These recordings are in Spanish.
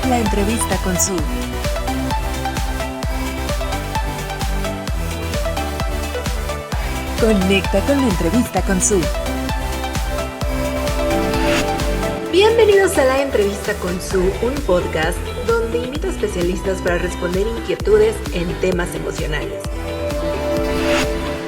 La entrevista con Su. Conecta con la entrevista con Su. Bienvenidos a La entrevista con Su, un podcast donde invito a especialistas para responder inquietudes en temas emocionales.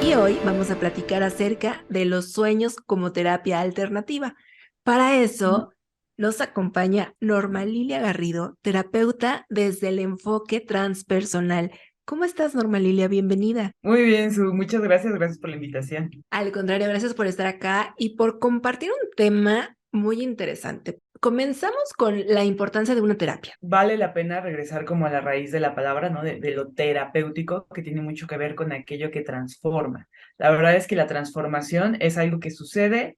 Y hoy vamos a platicar acerca de los sueños como terapia alternativa. Para eso nos acompaña Norma Lilia Garrido, terapeuta desde el enfoque transpersonal. ¿Cómo estás, Norma Lilia? Bienvenida. Muy bien, Su, muchas gracias por la invitación. Al contrario, gracias por estar acá y por compartir un tema muy interesante. Comenzamos con la importancia de una terapia. Vale la pena regresar como a la raíz de la palabra, ¿no? De lo terapéutico, que tiene mucho que ver con aquello que transforma. La verdad es que la transformación es algo que sucede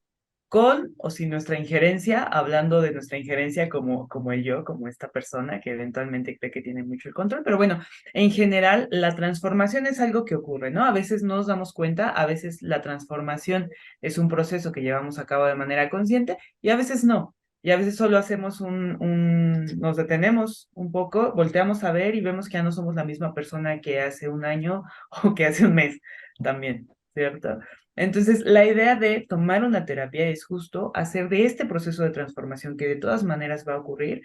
con o sin nuestra injerencia, hablando de nuestra injerencia como el yo, como esta persona que eventualmente cree que tiene mucho el control. Pero bueno, en general, la transformación es algo que ocurre, ¿no? A veces no nos damos cuenta, a veces la transformación es un proceso que llevamos a cabo de manera consciente y a veces no. Y a veces solo hacemos nos detenemos un poco, volteamos a ver y vemos que ya no somos la misma persona que hace un año o que hace un mes también, ¿cierto? Entonces, la idea de tomar una terapia es justo hacer de este proceso de transformación que de todas maneras va a ocurrir,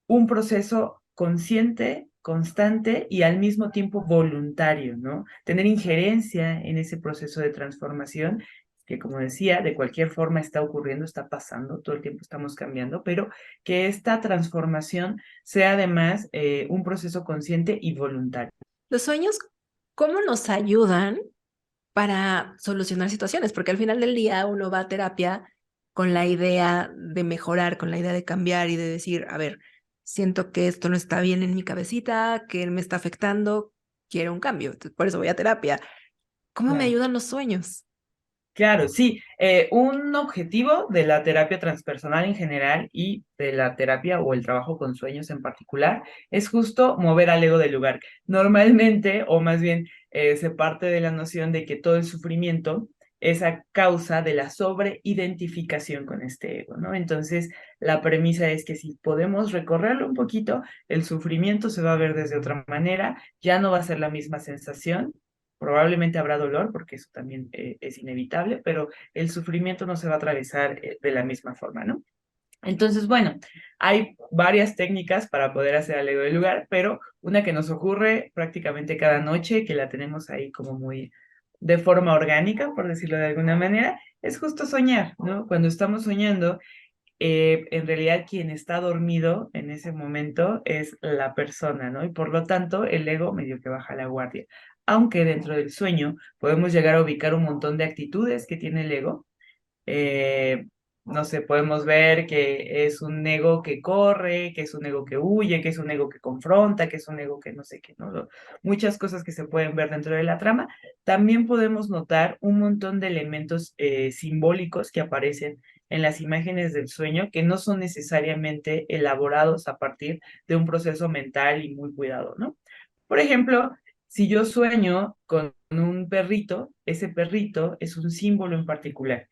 un proceso consciente, constante y al mismo tiempo voluntario, ¿no? Tener injerencia en ese proceso de transformación que, como decía, de cualquier forma está ocurriendo, está pasando, todo el tiempo estamos cambiando, pero que esta transformación sea además un proceso consciente y voluntario. Los sueños, ¿cómo nos ayudan para solucionar situaciones? Porque al final del día uno va a terapia con la idea de mejorar, con la idea de cambiar y de decir, a ver, siento que esto no está bien en mi cabecita, que me está afectando, quiero un cambio. Entonces, por eso voy a terapia. ¿Cómo me Claro. ayudan los sueños? Claro, sí. Un objetivo de la terapia transpersonal en general y de la terapia o el trabajo con sueños en particular es justo mover al ego del lugar. Normalmente, o más bien, se parte de la noción de que todo el sufrimiento es a causa de la sobreidentificación con este ego, ¿no? Entonces, la premisa es que si podemos recorrerlo un poquito, el sufrimiento se va a ver desde otra manera, ya no va a ser la misma sensación. Probablemente habrá dolor, porque eso también es inevitable, pero el sufrimiento no se va a atravesar de la misma forma, ¿no? Entonces, bueno, hay varias técnicas para poder hacer al ego del lugar, pero una que nos ocurre prácticamente cada noche, que la tenemos ahí como muy de forma orgánica, por decirlo de alguna manera, es justo soñar, ¿no? Cuando estamos soñando, en realidad quien está dormido en ese momento es la persona, ¿no? Y por lo tanto el ego medio que baja la guardia. Aunque dentro del sueño podemos llegar a ubicar un montón de actitudes que tiene el ego. eh, no sé, podemos ver que es un ego que corre, que es un ego que huye, que es un ego que confronta, que es un ego que no sé qué, ¿no? Muchas cosas que se pueden ver dentro de la trama. También podemos notar un montón de elementos simbólicos que aparecen en las imágenes del sueño que no son necesariamente elaborados a partir de un proceso mental y muy cuidado, ¿no? Por ejemplo, si yo sueño con un perrito, ese perrito es un símbolo en particular.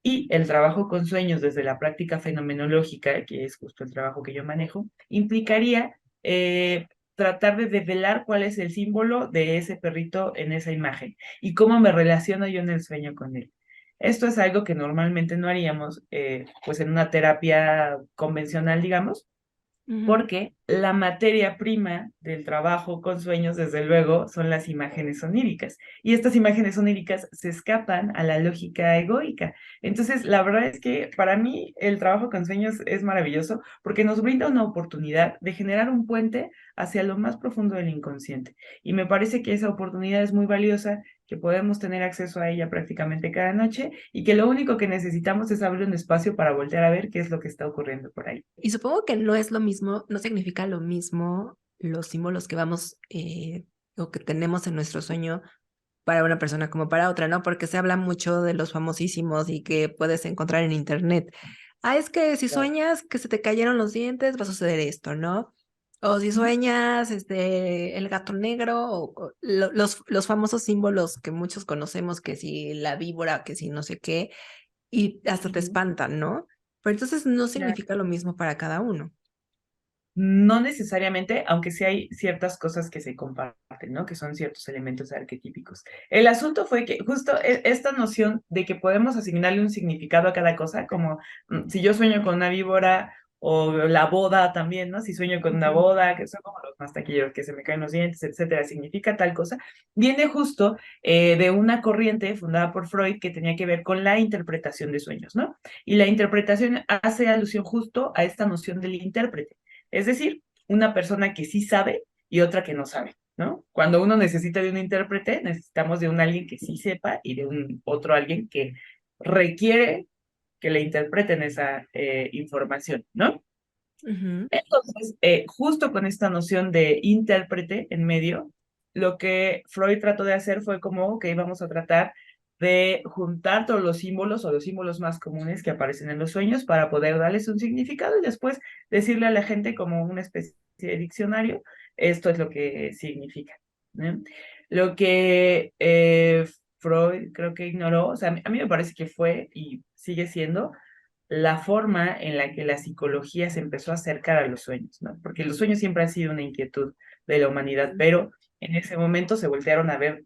Y el trabajo con sueños desde la práctica fenomenológica, que es justo el trabajo que yo manejo, implicaría tratar de develar cuál es el símbolo de ese perrito en esa imagen y cómo me relaciono yo en el sueño con él. Esto es algo que normalmente no haríamos pues en una terapia convencional, digamos, Ujú. porque la materia prima del trabajo con sueños, desde luego, son las imágenes oníricas. Y estas imágenes oníricas se escapan a la lógica egoica. Entonces, la verdad es que para mí el trabajo con sueños es maravilloso porque nos brinda una oportunidad de generar un puente hacia lo más profundo del inconsciente. Y me parece que esa oportunidad es muy valiosa, que podemos tener acceso a ella prácticamente cada noche y que lo único que necesitamos es abrir un espacio para voltear a ver qué es lo que está ocurriendo por ahí. Y supongo que no es lo mismo, no significa lo mismo los símbolos que vamos o que tenemos en nuestro sueño para una persona como para otra, ¿no? Porque se habla mucho de los famosísimos y que puedes encontrar en internet. Ah, es que si sueñas que se te cayeron los dientes, va a suceder esto, ¿no? O si sueñas el gato negro, los famosos símbolos que muchos conocemos, que si la víbora, que si no sé qué, y hasta te Ujú. espantan, ¿no? Pero entonces no Claro. significa lo mismo para cada uno. No necesariamente, aunque sí hay ciertas cosas que se comparten, ¿no? Que son ciertos elementos arquetípicos. El asunto fue que justo esta noción de que podemos asignarle un significado a cada cosa, como si yo sueño con una víbora o la boda también, ¿no? Si sueño con una Ujú. boda, que son como los más taquilleros, que se me caen los dientes, etcétera, significa tal cosa, viene justo de una corriente fundada por Freud que tenía que ver con la interpretación de sueños, ¿no? Y la interpretación hace alusión justo a esta noción del intérprete. Es decir, una persona que sí sabe y otra que no sabe, ¿no? Cuando uno necesita de un intérprete, necesitamos de un alguien que sí sepa y de un otro alguien que requiere que le interpreten esa información, ¿no? Ujú. Entonces, justo con esta noción de intérprete en medio, lo que Freud trató de hacer fue como, ok, vamos a tratar de juntar todos los símbolos o los símbolos más comunes que aparecen en los sueños para poder darles un significado y después decirle a la gente como una especie de diccionario, esto es lo que significa, ¿no? Lo que Freud creo que ignoró, o sea, a mí me parece que fue y sigue siendo la forma en la que la psicología se empezó a acercar a los sueños, ¿no? Porque los sueños siempre han sido una inquietud de la humanidad, pero en ese momento se voltearon a ver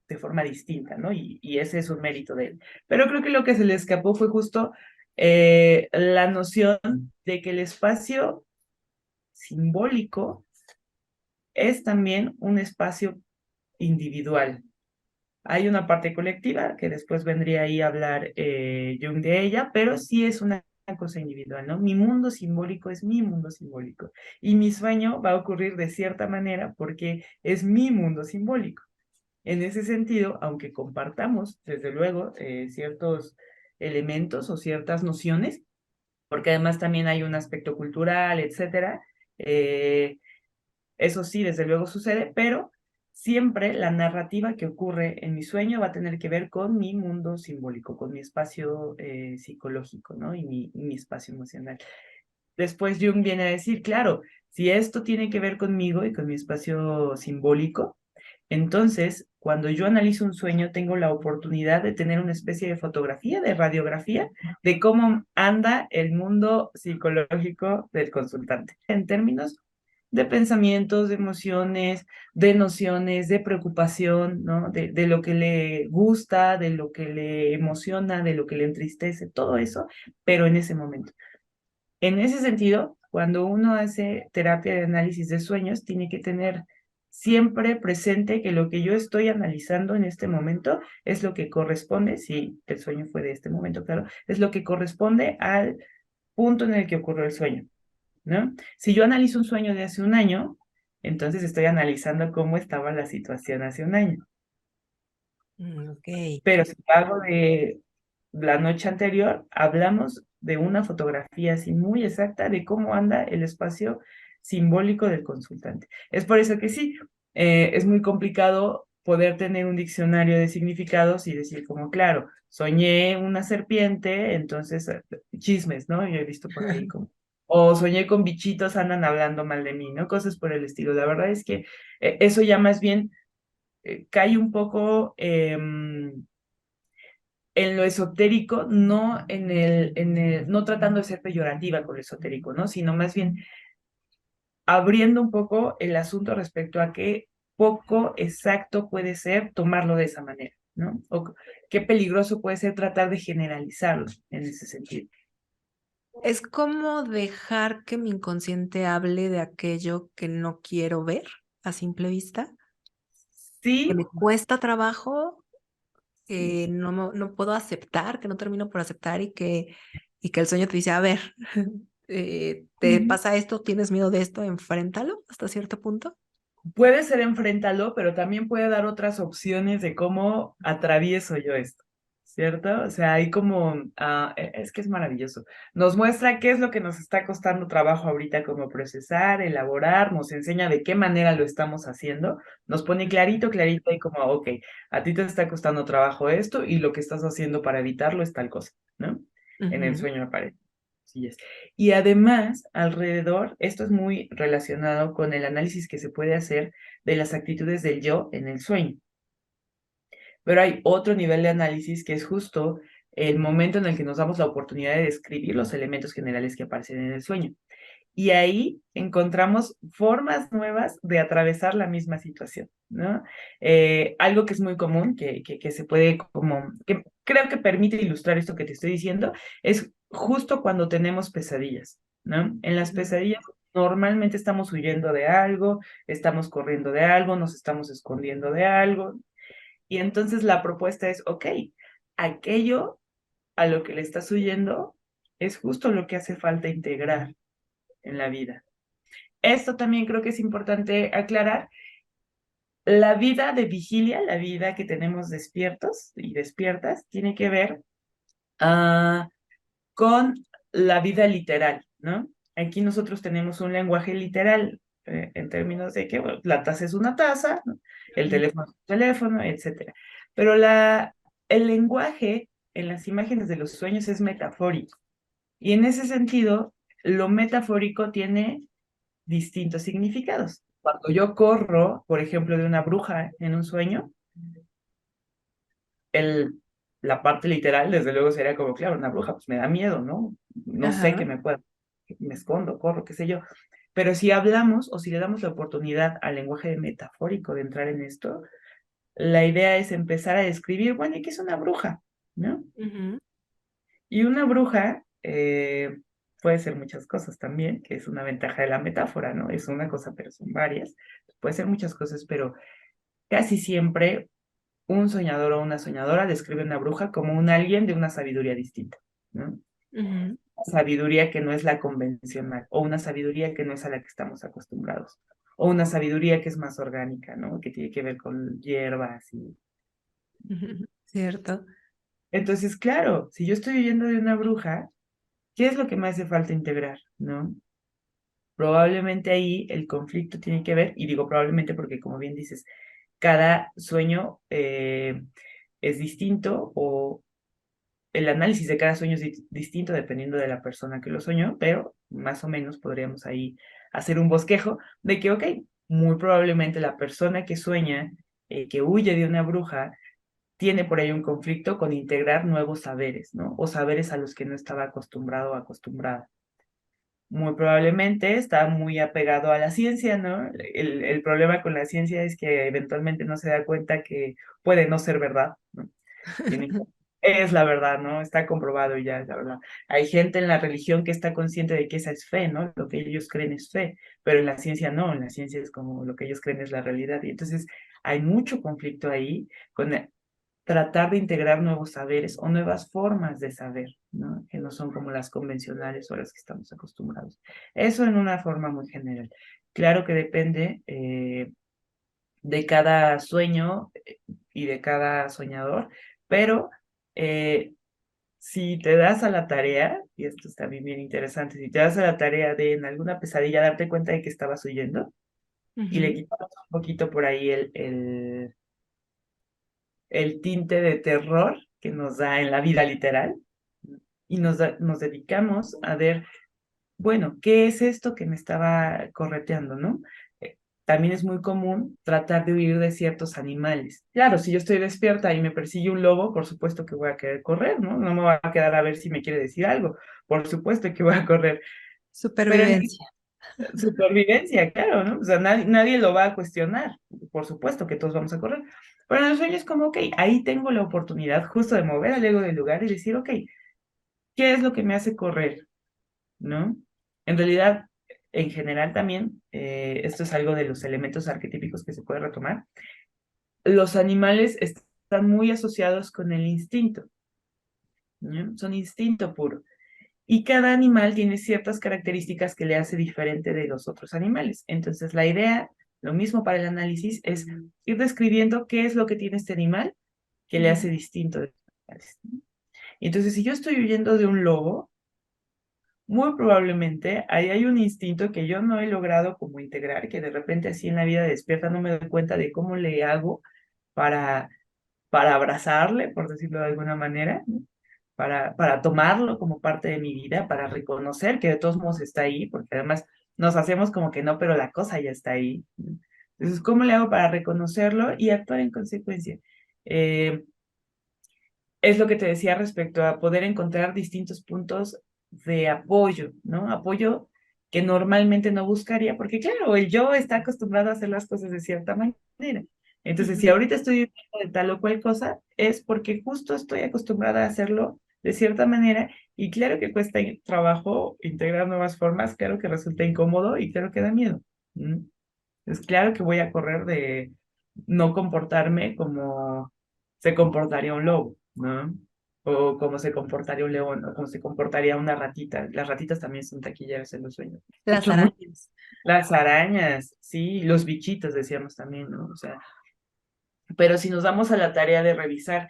de forma distinta, ¿no? Y ese es un mérito de él. Pero creo que lo que se le escapó fue justo la noción de que el espacio simbólico es también un espacio individual. Hay una parte colectiva que después vendría ahí a hablar Jung de ella, pero sí es una cosa individual, ¿no? Mi mundo simbólico es mi mundo simbólico y mi sueño va a ocurrir de cierta manera porque es mi mundo simbólico. En ese sentido, aunque compartamos, desde luego, ciertos elementos o ciertas nociones, porque además también hay un aspecto cultural, etcétera, eh, eso sí, desde luego sucede, pero siempre la narrativa que ocurre en mi sueño va a tener que ver con mi mundo simbólico, con mi espacio psicológico, ¿no? Y mi espacio emocional. Después Jung viene a decir, claro, si esto tiene que ver conmigo y con mi espacio simbólico, entonces, cuando yo analizo un sueño, tengo la oportunidad de tener una especie de fotografía, de radiografía, de cómo anda el mundo psicológico del consultante en términos de pensamientos, de emociones, de nociones, de preocupación, ¿no? De lo que le gusta, de lo que le emociona, de lo que le entristece, todo eso, pero en ese momento. En ese sentido, cuando uno hace terapia de análisis de sueños, tiene que tener siempre presente que lo que yo estoy analizando en este momento es lo que corresponde, si el sueño fue de este momento, claro, es lo que corresponde al punto en el que ocurrió el sueño, ¿no? Si yo analizo un sueño de hace un año, entonces estoy analizando cómo estaba la situación hace un año. Ok. Pero si hago de la noche anterior, hablamos de una fotografía así muy exacta de cómo anda el espacio simbólico del consultante. Es por eso que sí, es muy complicado poder tener un diccionario de significados y decir como, claro, soñé una serpiente, entonces chismes, ¿no? Yo he visto por ahí como, o soñé con bichitos, andan hablando mal de mí, ¿no? Cosas por el estilo. La verdad es que eso ya más bien cae un poco en lo esotérico, no no tratando de ser peyorativa con lo esotérico, ¿no? Sino más bien abriendo un poco el asunto respecto a qué poco exacto puede ser tomarlo de esa manera, ¿no? O qué peligroso puede ser tratar de generalizarlo en ese sentido. Es como dejar que mi inconsciente hable de aquello que no quiero ver a simple vista, que Sí, me cuesta trabajo, que no puedo aceptar, que no termino por aceptar y que el sueño te dice, a ver, ¿te ujú. pasa esto? ¿Tienes miedo de esto? Enfréntalo hasta cierto punto. Puede ser enfréntalo, pero también puede dar otras opciones de cómo atravieso yo esto, ¿cierto? O sea, hay como, es que es maravilloso. Nos muestra qué es lo que nos está costando trabajo ahorita, como procesar, elaborar, nos enseña de qué manera lo estamos haciendo, nos pone clarito, clarito y como, ok, a ti te está costando trabajo esto y lo que estás haciendo para evitarlo es tal cosa, ¿no? En el Ujú. sueño aparece. Sí es. Y además, alrededor, esto es muy relacionado con el análisis que se puede hacer de las actitudes del yo en el sueño. Pero hay otro nivel de análisis que es justo el momento en el que nos damos la oportunidad de describir los elementos generales que aparecen en el sueño. Y ahí encontramos formas nuevas de atravesar la misma situación, ¿no? Algo que es muy común, que se puede como, que creo que permite ilustrar esto que te estoy diciendo, es justo cuando tenemos pesadillas, ¿no? En las pesadillas normalmente estamos huyendo de algo, estamos corriendo de algo, nos estamos escondiendo de algo, y entonces la propuesta es, ok, aquello a lo que le estás huyendo es justo lo que hace falta integrar en la vida. Esto también creo que es importante aclarar. La vida de vigilia, la vida que tenemos despiertos y despiertas, tiene que ver uh, con la vida literal, ¿no? Aquí nosotros tenemos un lenguaje literal en términos de que bueno, la taza es una taza, ¿no? El teléfono es un teléfono, etcétera. Pero el lenguaje en las imágenes de los sueños es metafórico. Y en ese sentido, lo metafórico tiene distintos significados. Cuando yo corro, por ejemplo, de una bruja en un sueño, el, la parte literal, desde luego, sería como, claro, una bruja, pues me da miedo, ¿no? No sé qué Ajá. me pueda, me escondo, corro, qué sé yo. Pero si hablamos o si le damos la oportunidad al lenguaje metafórico de entrar en esto, la idea es empezar a describir, bueno, ¿y qué es una bruja? ¿No? Ujú. Y una bruja puede ser muchas cosas también, que es una ventaja de la metáfora, ¿no? Es una cosa, pero son varias. Puede ser muchas cosas, pero casi siempre un soñador o una soñadora describe a una bruja como un alguien de una sabiduría distinta, ¿no? Ujú. Sabiduría que no es la convencional, o una sabiduría que no es a la que estamos acostumbrados, o una sabiduría que es más orgánica, ¿no? Que tiene que ver con hierbas y... Ujú. Cierto. Entonces, claro, si yo estoy viviendo de una bruja, ¿qué es lo que me hace falta integrar, ¿no? Probablemente ahí el conflicto tiene que ver, y digo probablemente porque como bien dices, cada sueño es distinto o el análisis de cada sueño es distinto dependiendo de la persona que lo soñó, pero más o menos podríamos ahí hacer un bosquejo de que, ok, muy probablemente la persona que sueña, que huye de una bruja, tiene por ahí un conflicto con integrar nuevos saberes, ¿no? O saberes a los que no estaba acostumbrado o acostumbrada. Muy probablemente está muy apegado a la ciencia, ¿no? El problema con la ciencia es que eventualmente no se da cuenta que puede no ser verdad, ¿no? Tiene, es la verdad, ¿no? Está comprobado y ya es la verdad. Hay gente en la religión que está consciente de que esa es fe, ¿no? Lo que ellos creen es fe, pero en la ciencia no, en la ciencia es como lo que ellos creen es la realidad. Y entonces hay mucho conflicto ahí con tratar de integrar nuevos saberes o nuevas formas de saber, ¿no? Que no son como las convencionales o las que estamos acostumbrados. Eso en una forma muy general. Claro que depende de cada sueño y de cada soñador, pero si te das a la tarea, y esto está bien, bien interesante, si te das a la tarea de en alguna pesadilla darte cuenta de que estabas huyendo y le Ujú. quitamos un poquito por ahí el tinte de terror que nos da en la vida literal y nos dedicamos a ver, bueno, ¿qué es esto que me estaba correteando, no? También es muy común tratar de huir de ciertos animales. Claro, si yo estoy despierta y me persigue un lobo, por supuesto que voy a querer correr, ¿no? No me voy a quedar a ver si me quiere decir algo. Por supuesto que voy a correr. Pero en Supervivencia. supervivencia, claro, ¿no? O sea, nadie lo va a cuestionar. Por supuesto que todos vamos a correr. Pero en los sueños como, ok, ahí tengo la oportunidad justo de mover al ego del lugar y decir, ok, ¿qué es lo que me hace correr? ¿No? En realidad, en general también, esto es algo de los elementos arquetípicos que se puede retomar. Los animales están muy asociados con el instinto, ¿no? Son instinto puro. Y cada animal tiene ciertas características que le hace diferente de los otros animales. Entonces, la idea, lo mismo para el análisis, es ir describiendo qué es lo que tiene este animal que le Ujú. hace distinto de los animales. Entonces, si yo estoy huyendo de un lobo, muy probablemente ahí hay un instinto que yo no he logrado como integrar, que de repente así en la vida despierta no me doy cuenta de cómo le hago para, para abrazarle, por decirlo de alguna manera, ¿no? Para tomarlo como parte de mi vida, para reconocer que de todos modos está ahí, porque además nos hacemos como que no, pero la cosa ya está ahí, ¿no? Entonces, ¿cómo le hago para reconocerlo y actuar en consecuencia? Eh, es lo que te decía respecto a poder encontrar distintos puntos de apoyo, ¿no? Apoyo que normalmente no buscaría, porque claro, el yo está acostumbrado a hacer las cosas de cierta manera. Entonces, si Ujú. ahorita estoy viviendo de tal o cual cosa, es porque justo estoy acostumbrada a hacerlo de cierta manera y claro que cuesta trabajo integrar nuevas formas, claro que resulta incómodo y claro que da miedo. ¿Mm? Es claro que voy a correr de no comportarme como se comportaría un lobo, ¿no? O como se comportaría un león, o como se comportaría una ratita. Las ratitas también son taquilleras en los sueños. Las Escucho mucho. arañas. Las arañas, sí, los bichitos decíamos también, ¿no? O sea, pero si nos damos a la tarea de revisar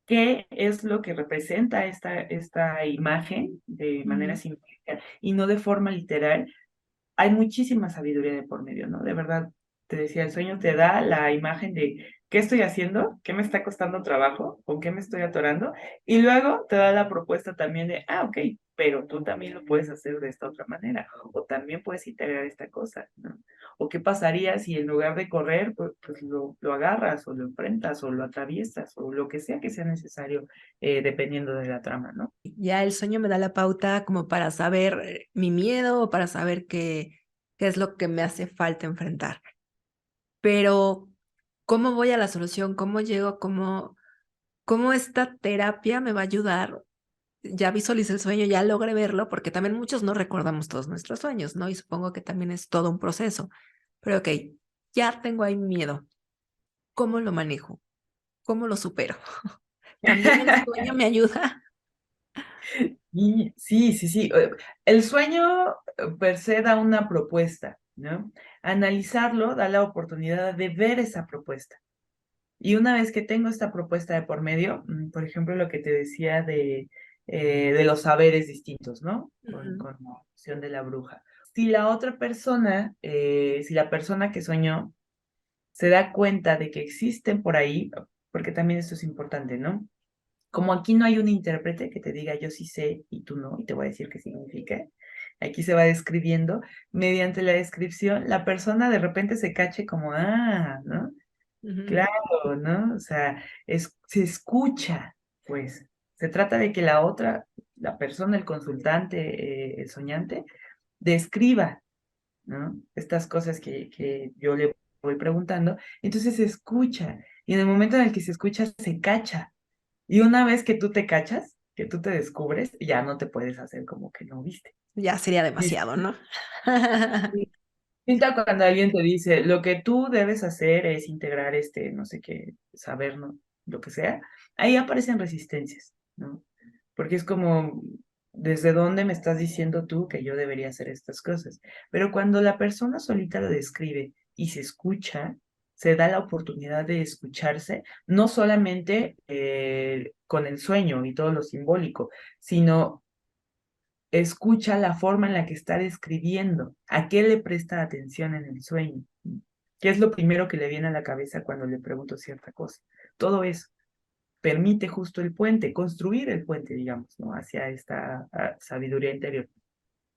qué es lo que representa esta imagen de manera Ujú. simbólica y no de forma literal, hay muchísima sabiduría de por medio, ¿no? De verdad, te decía, el sueño te da la imagen de qué estoy haciendo, qué me está costando trabajo, con qué me estoy atorando, y luego te da la propuesta también de, ok, pero tú también lo puedes hacer de esta otra manera, o también puedes integrar esta cosa, ¿no? O qué pasaría si en lugar de correr, pues lo agarras, o lo enfrentas, o lo atraviesas, o lo que sea necesario, dependiendo de la trama, ¿no? Ya el sueño me da la pauta como para saber mi miedo o para saber qué es lo que me hace falta enfrentar. Pero, ¿cómo voy a la solución? ¿Cómo llego? ¿Cómo esta terapia me va a ayudar? Ya visualicé el sueño, ya logré verlo, porque también muchos no recordamos todos nuestros sueños, ¿no? Y supongo que también es todo un proceso. Pero ok, ya tengo ahí miedo. ¿Cómo lo manejo? ¿Cómo lo supero? ¿También el sueño me ayuda? Y sí, sí, sí. El sueño per se da una propuesta, ¿no? Analizarlo da la oportunidad de ver esa propuesta. Y una vez que tengo esta propuesta de por medio, por ejemplo, lo que te decía de los saberes distintos, ¿no? Ujú, Con la opción de la bruja. Si la otra persona, si la persona que soñó se da cuenta de que existen por ahí, porque también esto es importante, ¿no? Como aquí no hay un intérprete que te diga yo sí sé y tú no, y te voy a decir qué significa, aquí se va describiendo, mediante la descripción, la persona de repente se cache como, ¿no? ujú. Claro, ¿no? O sea, se escucha, pues. Se trata de que la otra, la persona, el consultante, el soñante, describa, ¿no? Estas cosas que yo le voy preguntando, entonces se escucha, y en el momento en el que se escucha, se cacha. Y una vez que tú te cachas, que tú te descubres, ya no te puedes hacer como que no viste. Ya sería Y demasiado, ¿no? pinta cuando alguien te dice, lo que tú debes hacer es integrar no sé qué, saber, ¿no? Lo que sea, ahí aparecen resistencias, ¿no? Porque es como, ¿desde dónde me estás diciendo tú que yo debería hacer estas cosas? Pero cuando la persona solita lo describe y se escucha, se da la oportunidad de escucharse, no solamente con el sueño y todo lo simbólico, sino escucha la forma en la que está describiendo, a qué le presta atención en el sueño, qué es lo primero que le viene a la cabeza cuando le pregunto cierta cosa. Todo eso permite justo el puente, construir el puente, digamos, ¿no? Hacia esta sabiduría interior.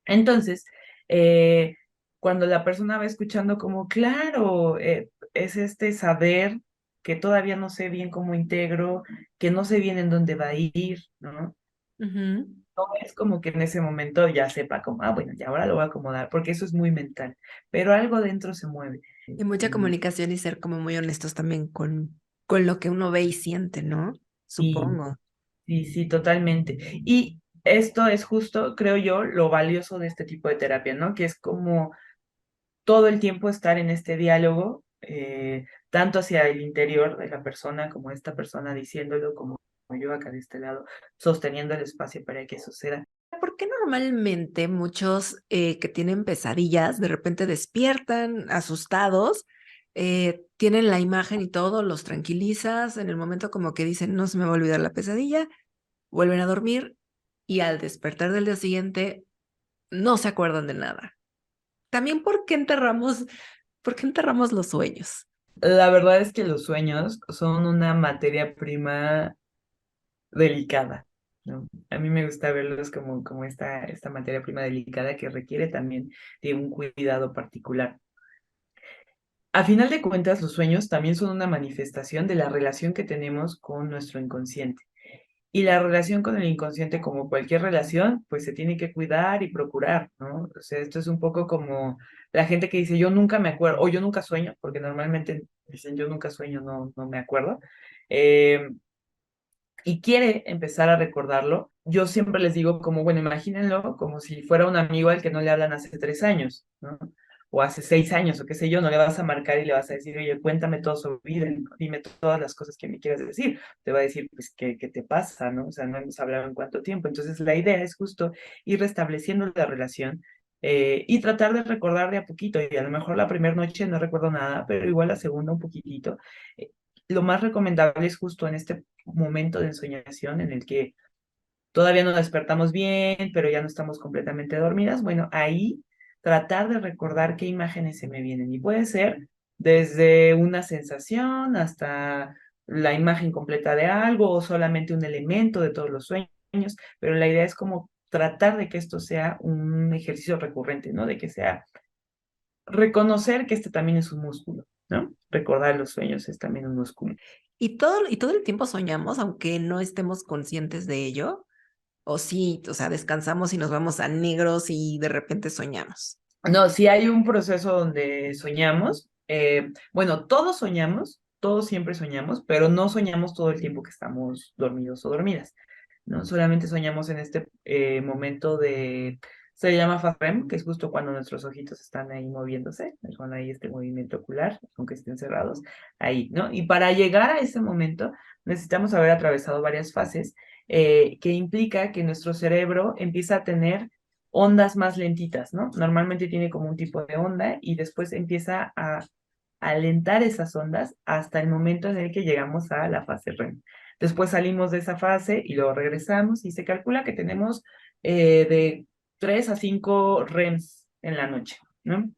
Entonces, eh, cuando la persona va escuchando como, claro, es este saber que todavía no sé bien cómo integro, que no sé bien en dónde va a ir, ¿no? Ujú. No es como que en ese momento ya sepa como, bueno, ya ahora lo voy a acomodar, porque eso es muy mental, pero algo dentro se mueve. Y mucha Y, comunicación y ser como muy honestos también con lo que uno ve y siente, ¿no? y Supongo. sí, sí, totalmente. Y esto es justo, creo yo, lo valioso de este tipo de terapia, ¿no? Que es como todo el tiempo estar en este diálogo, tanto hacia el interior de la persona como esta persona diciéndolo, como yo acá de este lado, sosteniendo el espacio para que suceda. ¿Por qué normalmente muchos que tienen pesadillas de repente despiertan asustados, tienen la imagen y todo, los tranquilizas en el momento como que dicen no se me va a olvidar la pesadilla, vuelven a dormir y al despertar del día siguiente no se acuerdan de nada? También por qué enterramos los sueños? La verdad es que los sueños son una materia prima delicada, ¿no? A mí me gusta verlos como esta materia prima delicada que requiere también de un cuidado particular. A final de cuentas, los sueños también son una manifestación de la relación que tenemos con nuestro inconsciente. Y la relación con el inconsciente, como cualquier relación, pues se tiene que cuidar y procurar, ¿no? O sea, esto es un poco como la gente que dice, yo nunca me acuerdo, o yo nunca sueño, porque normalmente dicen, yo nunca sueño, no me acuerdo. Eh, y quiere empezar a recordarlo, yo siempre les digo como, bueno, imagínenlo como si fuera un amigo al que no le hablan hace 3 años, ¿no? O hace 6 años, o qué sé yo, no le vas a marcar y le vas a decir, oye, cuéntame todo sobre tu vida, ¿no? Dime todas las cosas que me quieras decir. Te va a decir, pues, ¿qué te pasa, no? O sea, no hemos hablado en cuánto tiempo. Entonces, la idea es justo ir restableciendo la relación y tratar de recordar de a poquito. Y a lo mejor la primera noche no recuerdo nada, pero igual la segunda un poquitito. Lo más recomendable es justo en este momento de ensoñación en el que todavía no despertamos bien, pero ya no estamos completamente dormidas. Bueno, ahí tratar de recordar qué imágenes se me vienen. Y puede ser desde una sensación hasta la imagen completa de algo o solamente un elemento de todos los sueños, pero la idea es como tratar de que esto sea un ejercicio recurrente, ¿no? De que sea reconocer que este también es un músculo, ¿no? Recordar los sueños es también un músculo. Y todo el tiempo soñamos, aunque no estemos conscientes de ello. O sí, o sea, descansamos y nos vamos a negros y de repente soñamos. No, sí hay un proceso donde soñamos. Bueno, todos soñamos, todos siempre soñamos, pero no soñamos todo el tiempo que estamos dormidos o dormidas, ¿no? Solamente soñamos en este momento se llama fast REM, que es justo cuando nuestros ojitos están ahí moviéndose, con ahí este movimiento ocular, aunque estén cerrados, ahí, ¿no? Y para llegar a ese momento necesitamos haber atravesado varias fases, que implica que nuestro cerebro empieza a tener ondas más lentitas, ¿no? Normalmente tiene como un tipo de onda y después empieza a alentar esas ondas hasta el momento en el que llegamos a la fase REM. Después salimos de esa fase y luego regresamos y se calcula que tenemos de 3 a 5 REMs en la noche, ¿no?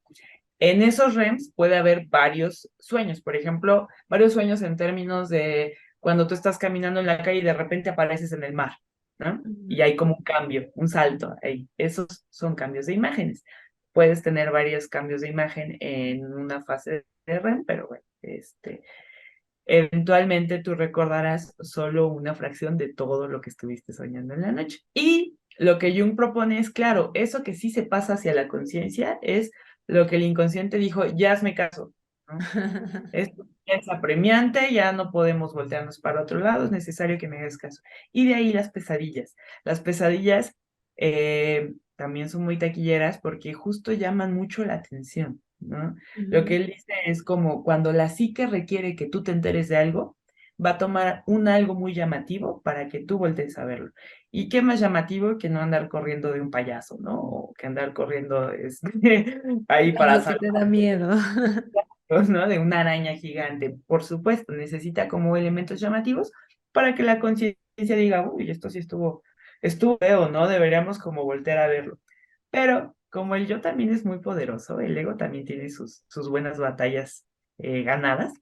En esos REMs puede haber varios sueños, por ejemplo, varios sueños en términos de cuando tú estás caminando en la calle y de repente apareces en el mar, ¿no? Y Ujú. hay como un cambio, un salto ahí. Esos son cambios de imágenes. Puedes tener varios cambios de imagen en una fase de REM, pero bueno, eventualmente tú recordarás solo una fracción de todo lo que estuviste soñando en la noche. Y lo que Jung propone es, claro, eso que sí se pasa hacia la conciencia es lo que el inconsciente dijo, ya hazme caso, ¿no? Esto ya es apremiante, ya no podemos voltearnos para otro lado, es necesario que me hagas caso. Y de ahí las pesadillas. Las pesadillas también son muy taquilleras porque justo llaman mucho la atención, ¿no? Lo que Ujú. él dice es como cuando la psique requiere que tú te enteres de algo, va a tomar un algo muy llamativo para que tú voltees a verlo. ¿Y qué más llamativo que no andar corriendo de un payaso, ¿no? O que andar corriendo ahí para Algo que te da miedo. ¿no? De una araña gigante. Por supuesto, necesita como elementos llamativos para que la conciencia diga, uy, esto sí estuvo feo, ¿no? Deberíamos como voltear a verlo. Pero como el yo también es muy poderoso, el ego también tiene sus buenas batallas ganadas.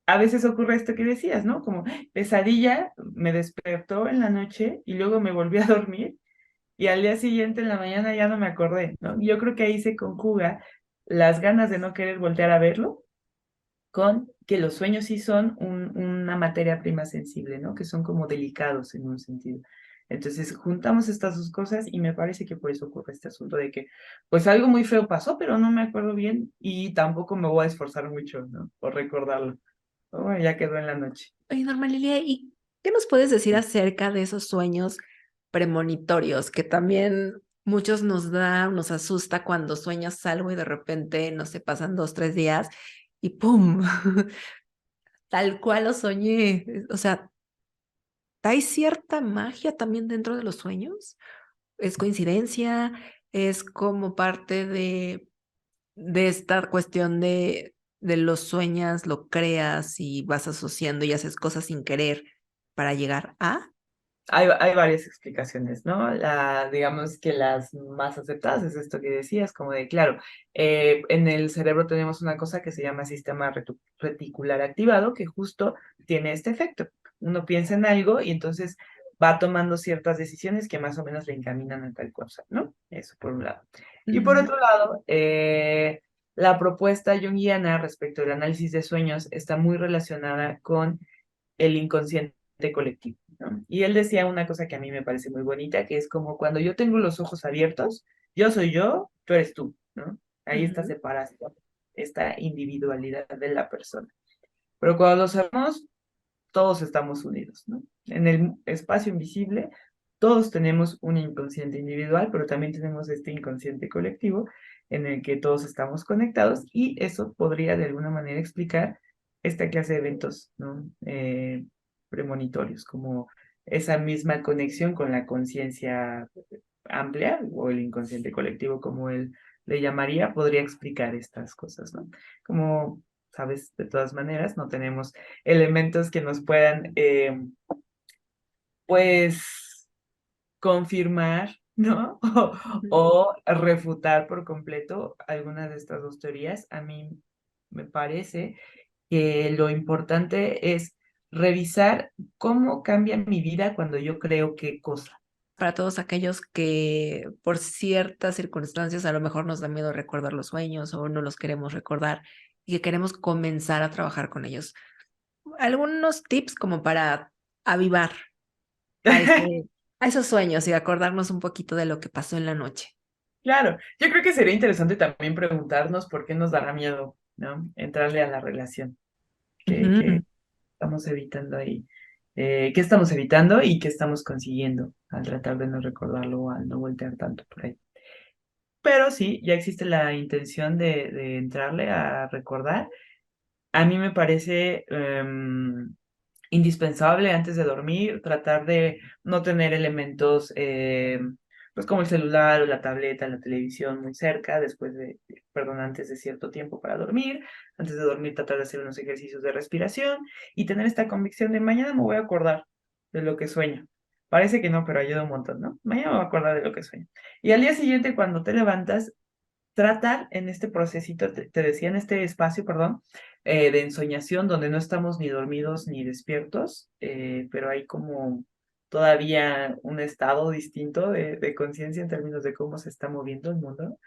A veces ocurre esto que decías, ¿no? Como pesadilla, me despertó en la noche y luego me volví a dormir y al día siguiente en la mañana ya no me acordé, ¿no? Yo creo que ahí se conjuga las ganas de no querer voltear a verlo con que los sueños sí son una materia prima sensible, ¿no? Que son como delicados en un sentido. Entonces, juntamos estas dos cosas y me parece que por eso ocurre este asunto de que, pues algo muy feo pasó, pero no me acuerdo bien y tampoco me voy a esforzar mucho, ¿no? Por recordarlo. Oh, ya quedó en la noche. Oye, Norma Lilia, ¿y qué nos puedes decir acerca de esos sueños premonitorios que también muchos nos asusta cuando sueñas algo y de repente, no sé, pasan 2, 3 días y ¡pum! Tal cual lo soñé. O sea, ¿hay cierta magia también dentro de los sueños? ¿Es coincidencia? ¿Es como parte de esta cuestión de los sueñas, lo creas y vas asociando y haces cosas sin querer para llegar a? Hay varias explicaciones, ¿no? Digamos que las más aceptadas es esto que decías, como de, claro, en el cerebro tenemos una cosa que se llama sistema reticular activado, que justo tiene este efecto. Uno piensa en algo y entonces va tomando ciertas decisiones que más o menos le encaminan a tal cosa, ¿no? Eso por un lado. Y por Ujú. otro lado, la propuesta junguiana respecto al análisis de sueños está muy relacionada con el inconsciente colectivo. ¿no? Y él decía una cosa que a mí me parece muy bonita, que es como cuando yo tengo los ojos abiertos, yo soy yo, tú eres tú, ¿no? Ahí está Ujú. separación, esta individualidad de la persona. Pero cuando lo cerramos, todos estamos unidos, ¿no? En el espacio invisible, todos tenemos un inconsciente individual, pero también tenemos este inconsciente colectivo en el que todos estamos conectados y eso podría de alguna manera explicar esta clase de eventos, ¿no? Premonitorios, como esa misma conexión con la conciencia amplia o el inconsciente colectivo, como él le llamaría, podría explicar estas cosas, ¿no? Como sabes, de todas maneras, no tenemos elementos que nos puedan, pues, confirmar, ¿no? Ujú. O refutar por completo alguna de estas dos teorías. A mí me parece que lo importante es revisar cómo cambia mi vida cuando yo creo qué cosa. Para todos aquellos que por ciertas circunstancias a lo mejor nos da miedo recordar los sueños o no los queremos recordar y que queremos comenzar a trabajar con ellos. Algunos tips como para avivar a a esos sueños y acordarnos un poquito de lo que pasó en la noche. Claro, yo creo que sería interesante también preguntarnos por qué nos dará miedo, ¿no? Entrarle a la relación que Ujú. estamos evitando ahí. ¿Qué estamos evitando y qué estamos consiguiendo al tratar de no recordarlo o al no voltear tanto por ahí? Pero sí, ya existe la intención de entrarle a recordar. A mí me parece indispensable antes de dormir tratar de no tener elementos, pues como el celular o la tableta, la televisión muy cerca, perdón, antes de cierto tiempo para dormir. Antes de dormir tratar de hacer unos ejercicios de respiración y tener esta convicción de mañana me voy a acordar de lo que sueño. Parece que no, pero ayuda un montón, ¿no? Mañana me voy a acordar de lo que sueño. Y al día siguiente, cuando te levantas, tratar en este procesito, te decía, en este espacio, perdón, de ensoñación, donde no estamos ni dormidos ni despiertos, pero hay como todavía un estado distinto de conciencia en términos de cómo se está moviendo el mundo.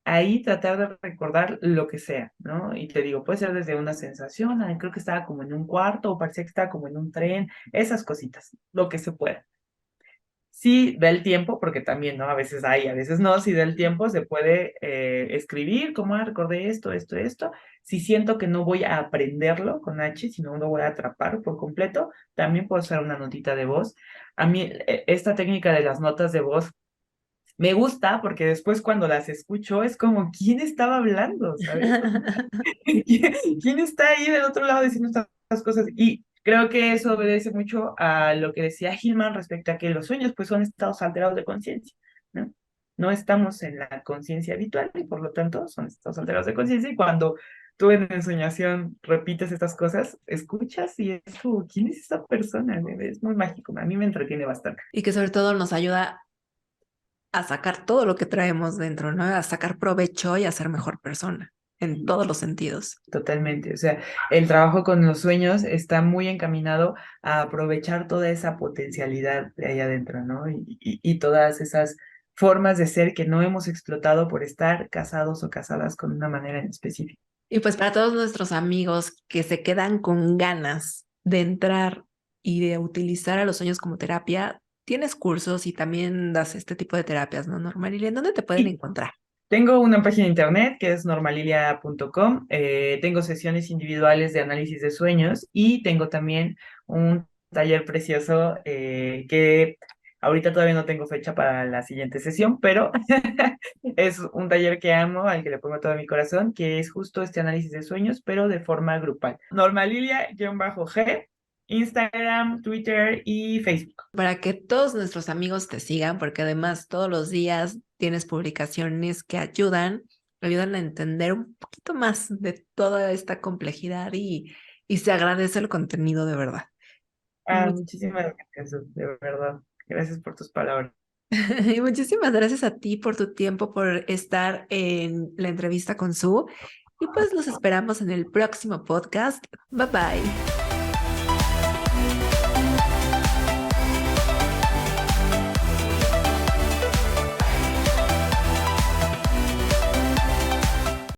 Ahí tratar de recordar lo que sea, ¿no? Y te digo, puede ser desde una sensación, "Ay, creo que estaba como en un cuarto, o parecía que estaba como en un tren", esas cositas, lo que se pueda. Sí, da el tiempo, porque también, ¿no? A veces hay, a veces no. Si da el tiempo, se puede escribir, como, recordé esto, esto, esto. Si siento que no voy a aprenderlo con H, sino no voy a atrapar por completo, también puedo hacer una notita de voz. A mí, esta técnica de las notas de voz me gusta porque después cuando las escucho es como, ¿quién estaba hablando? ¿Sabes? ¿Quién está ahí del otro lado diciendo estas cosas? Y creo que eso obedece mucho a lo que decía Hillman respecto a que los sueños pues son estados alterados de conciencia, ¿no? No estamos en la conciencia habitual y por lo tanto son estados alterados de conciencia y cuando tú en ensoñación repites estas cosas, escuchas y es como, ¿quién es esa persona? Es muy mágico, a mí me entretiene bastante. Y que sobre todo nos ayuda a sacar todo lo que traemos dentro, ¿no? A sacar provecho y a ser mejor persona en todos los sentidos. Totalmente, o sea, el trabajo con los sueños está muy encaminado a aprovechar toda esa potencialidad de ahí adentro, ¿no? Y todas esas formas de ser que no hemos explotado por estar casados o casadas con una manera en específico. Y pues para todos nuestros amigos que se quedan con ganas de entrar y de utilizar a los sueños como terapia, tienes cursos y también das este tipo de terapias, ¿no, Norma Lili? ¿En dónde te pueden Y encontrar? tengo una página de internet que es normalilia.com, tengo sesiones individuales de análisis de sueños y tengo también un taller precioso que ahorita todavía no tengo fecha para la siguiente sesión, pero es un taller que amo, al que le pongo todo mi corazón, que es justo este análisis de sueños, pero de forma grupal. Normalilia-G, Instagram, Twitter y Facebook. Para que todos nuestros amigos te sigan, porque además todos los días tienes publicaciones que ayudan a entender un poquito más de toda esta complejidad y se agradece el contenido de verdad. Muchísimas gracias, de verdad. Gracias por tus palabras. Y muchísimas gracias a ti por tu tiempo, por estar en la entrevista con Su. Y pues los esperamos en el próximo podcast. Bye bye.